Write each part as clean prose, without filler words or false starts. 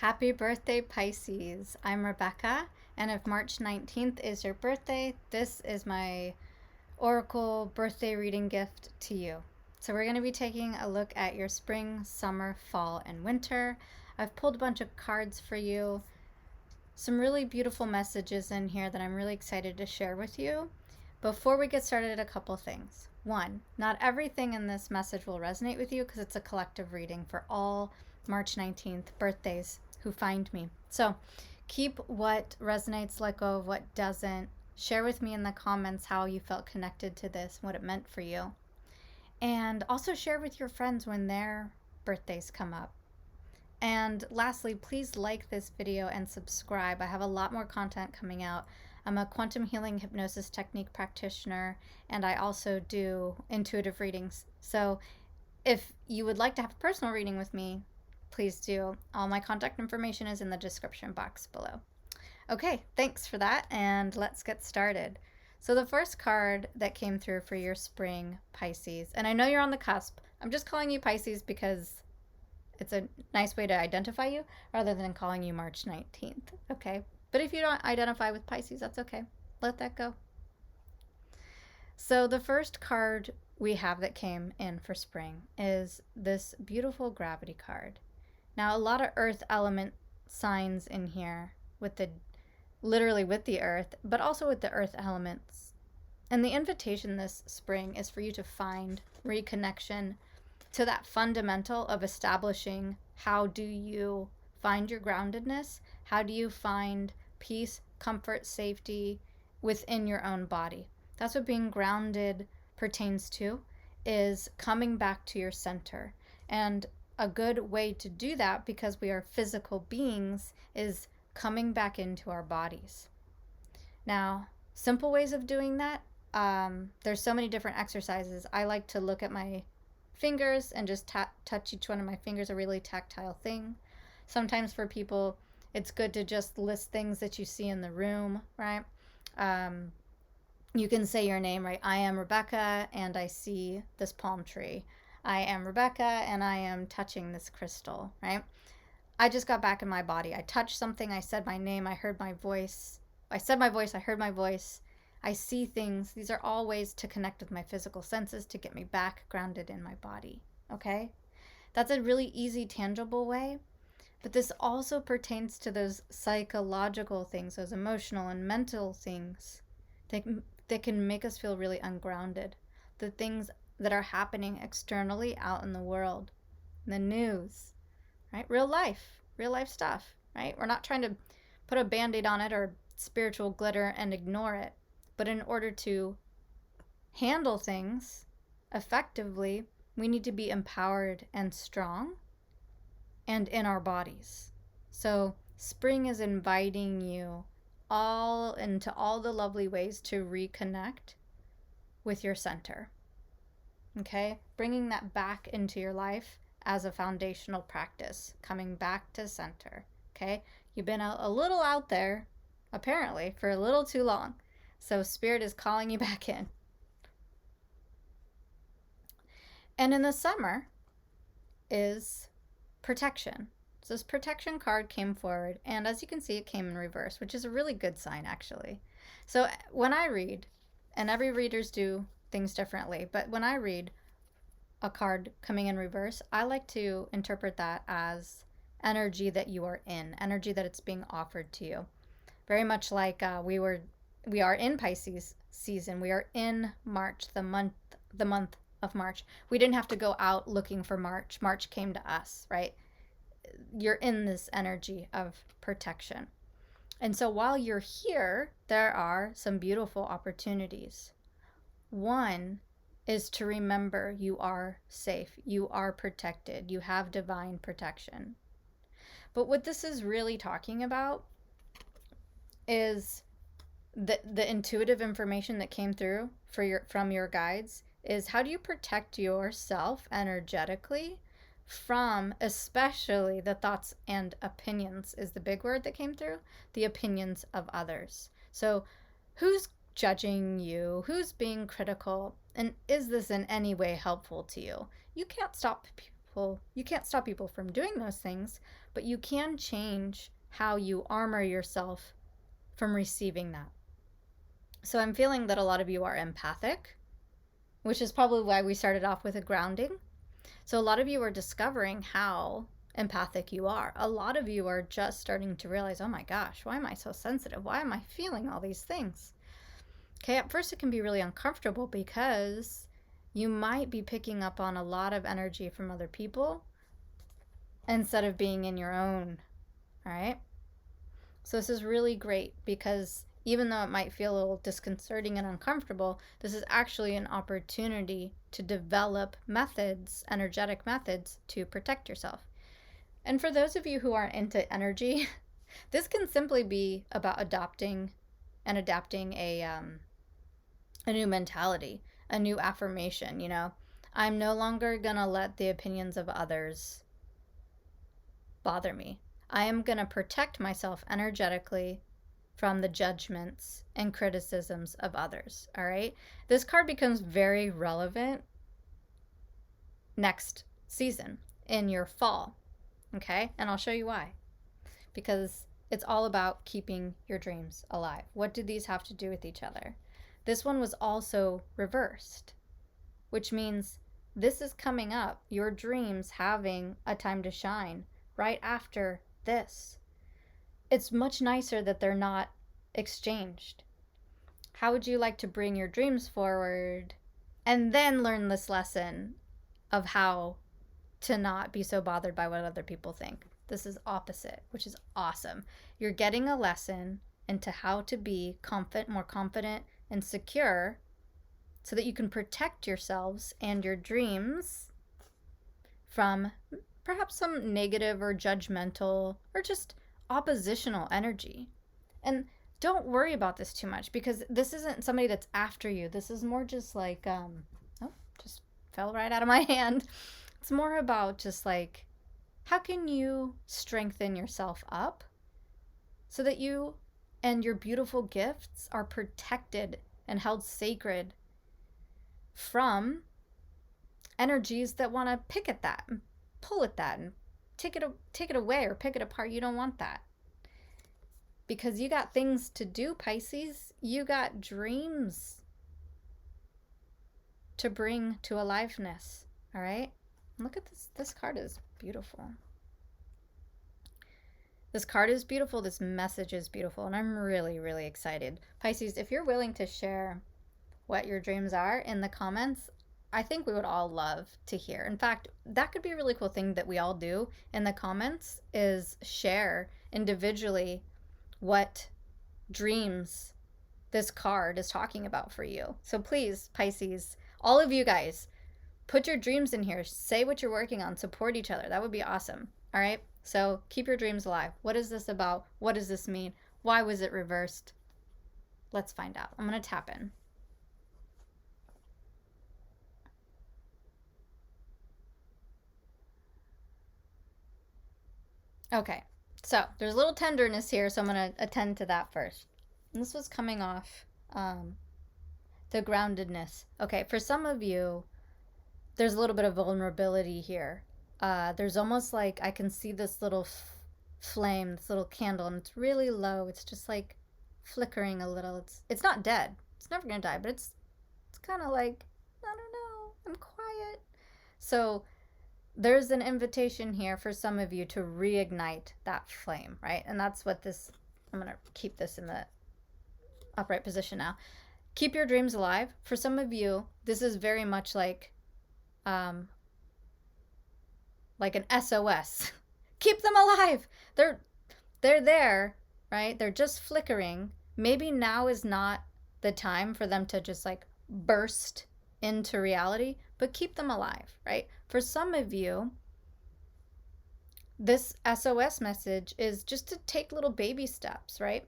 Happy birthday, Pisces. I'm Rebecca, and if March 19th is your birthday, this is my Oracle birthday reading gift to you. So, we're going to be taking a look at your spring, summer, fall, and winter. I've pulled a bunch of cards for you, some really beautiful messages in here that I'm really excited to share with you. Before we get started, a couple things. One, not everything in this message will resonate with you because it's a collective reading for all March 19th birthdays who find me. So keep what resonates, let go of what doesn't. Share with me in the comments how you felt connected to this, what it meant for you. And also share with your friends when their birthdays come up. And lastly, please like this video and subscribe. I have a lot more content coming out. I'm a quantum healing hypnosis technique practitioner, and I also do intuitive readings. So if you would like to have a personal reading with me, please do. All my contact information is in the description box below. Okay, thanks for that, and let's get started. So the first card that came through for your spring, Pisces, and I know you're on the cusp. I'm just calling you Pisces because it's a nice way to identify you rather than calling you March 19th, okay? But if you don't identify with Pisces, that's okay. Let that go. So the first card we have that came in for spring is this beautiful gravity card. Now, a lot of earth element signs in here literally with the earth, but also with the earth elements. And the invitation this spring is for you to find reconnection to that fundamental of establishing how do you find your groundedness? How do you find peace, comfort, safety within your own body? That's what being grounded pertains to, is coming back to your center. And a good way to do that, because we are physical beings, is coming back into our bodies. Now, simple ways of doing that, there's so many different exercises. I like to look at my fingers and just touch each one of my fingers, a really tactile thing. Sometimes for people, it's good to just list things that you see in the room, right? You can say your name, right? I am Rebecca and I see this palm tree. I am Rebecca and I am touching this crystal, right? I just got back in my body. I touched something, I said my name, I heard my voice. I said my voice, I heard my voice. I see things. These are all ways to connect with my physical senses to get me back grounded in my body, okay? That's a really easy, tangible way, but this also pertains to those psychological things, those emotional and mental things that can make us feel really ungrounded. The things that are happening externally out in the world, in the news, right? Real life stuff, right? We're not trying to put a Band-Aid on it or spiritual glitter and ignore it. But in order to handle things effectively, we need to be empowered and strong and in our bodies. So spring is inviting you all into all the lovely ways to reconnect with your center. Okay? Bringing that back into your life as a foundational practice, coming back to center. Okay? You've been a little out there, apparently, for a little too long. So Spirit is calling you back in. And in the summer is protection. So this protection card came forward, and as you can see, it came in reverse, which is a really good sign, actually. So when I read, and every readers do things differently, but when I read a card coming in reverse, I like to interpret that as energy that you are in, energy that it's being offered to you. Very much like we are in Pisces season. We are in March, the month of March. We didn't have to go out looking for March. March came to us, right? You're in this energy of protection. And so while you're here, there are some beautiful opportunities. One is to remember you are safe. You are protected. You have divine protection. But what this is really talking about is the intuitive information that came through from your guides is, how do you protect yourself energetically from, especially the thoughts and opinions is the big word that came through, the opinions of others. So who's judging you? Who's being critical? And is this in any way helpful to you? You can't stop people, you can't stop people from doing those things, but you can change how you armor yourself from receiving that. So I'm feeling that a lot of you are empathic, which is probably why we started off with a grounding. So a lot of you are discovering how empathic you are. A lot of you are just starting to realize, oh my gosh, why am I so sensitive? Why am I feeling all these things? Okay, at first it can be really uncomfortable because you might be picking up on a lot of energy from other people instead of being in your own, all right? So this is really great because even though it might feel a little disconcerting and uncomfortable, this is actually an opportunity to develop methods, energetic methods, to protect yourself. And for those of you who aren't into energy, this can simply be about adopting and adapting a new mentality, a new affirmation, you know. I'm no longer gonna let the opinions of others bother me. I am gonna protect myself energetically from the judgments and criticisms of others, all right? This card becomes very relevant next season in your fall, okay? And I'll show you why. Because it's all about keeping your dreams alive. What do these have to do with each other? This one was also reversed, which means this is coming up, your dreams having a time to shine right after this. It's much nicer that they're not exchanged. How would you like to bring your dreams forward and then learn this lesson of how to not be so bothered by what other people think? This is opposite, which is awesome. You're getting a lesson into how to be more confident and secure so that you can protect yourselves and your dreams from perhaps some negative or judgmental or just oppositional energy. And don't worry about this too much because this isn't somebody that's after you. This is more just like, oh, just fell right out of my hand. It's more about just like, how can you strengthen yourself up so that you and your beautiful gifts are protected and held sacred from energies that want to pick at that and pull at that and take it away or pick it apart? You don't want that. Because you got things to do, Pisces. You got dreams to bring to aliveness, all right? Look at this. This card is beautiful. This card is beautiful. This message is beautiful. And I'm really, really excited. Pisces, if you're willing to share what your dreams are in the comments, I think we would all love to hear. In fact, that could be a really cool thing that we all do in the comments is share individually what dreams this card is talking about for you. So please, Pisces, all of you guys, put your dreams in here. Say what you're working on. Support each other. That would be awesome. All right? So keep your dreams alive. What is this about? What does this mean? Why was it reversed? Let's find out. I'm going to tap in. Okay. So there's a little tenderness here, so I'm going to attend to that first. And this was coming off the groundedness. Okay, for some of you, there's a little bit of vulnerability here. There's almost like I can see this little flame, this little candle, and it's really low. It's just like flickering a little. It's not dead. It's never going to die, but it's kind of like, I don't know, I'm quiet. So there's an invitation here for some of you to reignite that flame, right? And that's what this, I'm going to keep this in the upright position now. Keep your dreams alive. For some of you, this is very much like an SOS. Keep them alive. They're there, right? They're just flickering. Maybe now is not the time for them to just like burst into reality, but keep them alive, right? For some of you, this SOS message is just to take little baby steps, right?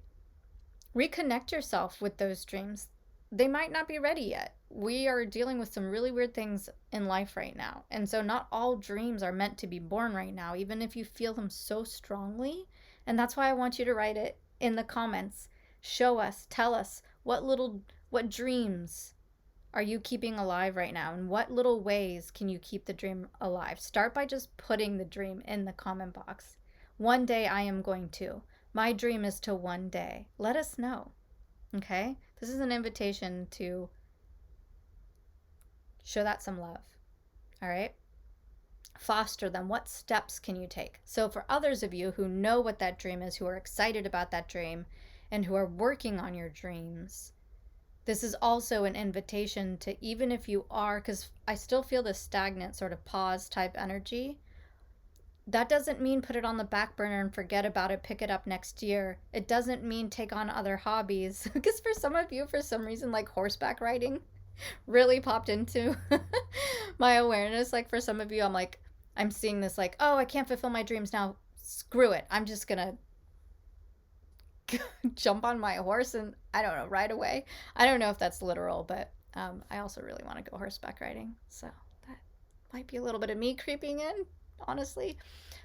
Reconnect yourself with those dreams. They might not be ready yet. We are dealing with some really weird things in life right now. And so not all dreams are meant to be born right now, even if you feel them so strongly. And that's why I want you to write it in the comments. Show us, tell us what dreams are you keeping alive right now? In what little ways can you keep the dream alive? Start by just putting the dream in the comment box. One day I am going to. My dream is to one day. Let us know. Okay? This is an invitation to show that some love. All right? Foster them. What steps can you take? So for others of you who know what that dream is, who are excited about that dream, and who are working on your dreams, this is also an invitation to, even if you are, because I still feel this stagnant sort of pause type energy, that doesn't mean put it on the back burner and forget about it, pick it up next year. It doesn't mean take on other hobbies. Because for some of you, for some reason, like horseback riding really popped into my awareness. Like for some of you, I'm seeing this like, oh, I can't fulfill my dreams now. Screw it. I'm just going to jump on my horse and, I don't know, ride away. I don't know if that's literal, but I also really want to go horseback riding. So that might be a little bit of me creeping in, honestly.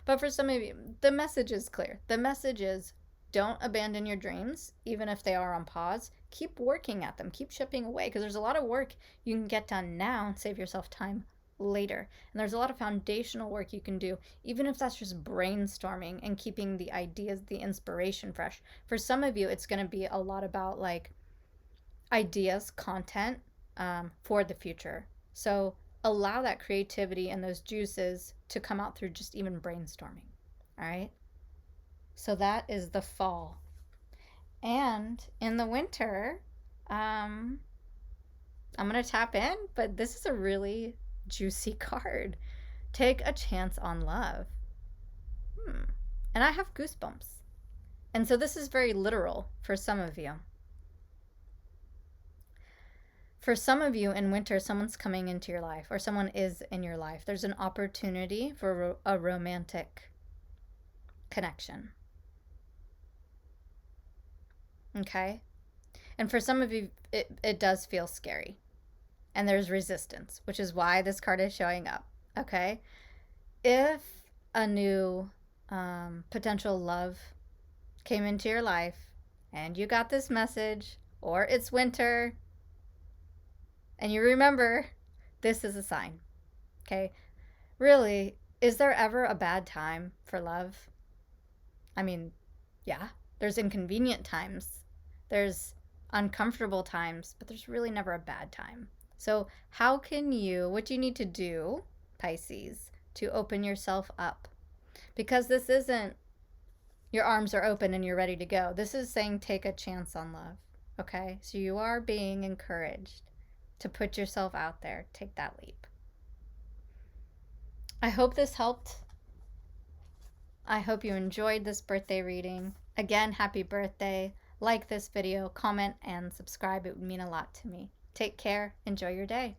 But for some of you, the message is clear. The message is, don't abandon your dreams, even if they are on pause. Keep working at them. Keep chipping away, because there's a lot of work you can get done now and save yourself time later. And there's a lot of foundational work you can do, even if that's just brainstorming and keeping the ideas, the inspiration fresh. For some of you, it's going to be a lot about like ideas, content for the future. So allow that creativity and those juices to come out through just even brainstorming. All right. So that is the fall. And in the winter, I'm going to tap in, but this is a really juicy card. Take a chance on love. And I have goosebumps. And so this is very literal for some of you. For some of you in winter, someone's coming into your life, or someone is in your life. There's an opportunity for a romantic connection. Okay? And for some of you, it does feel scary. And there's resistance, which is why this card is showing up. Okay? If a new potential love came into your life and you got this message, or it's winter, and you remember, this is a sign. Okay? Really, is there ever a bad time for love? I mean, yeah, there's inconvenient times. There's uncomfortable times, but there's really never a bad time. So what do you need to do, Pisces, to open yourself up? Because this isn't your arms are open and you're ready to go. This is saying take a chance on love, okay? So you are being encouraged to put yourself out there, take that leap. I hope this helped. I hope you enjoyed this birthday reading. Again, happy birthday. Like this video, comment, and subscribe. It would mean a lot to me. Take care. Enjoy your day.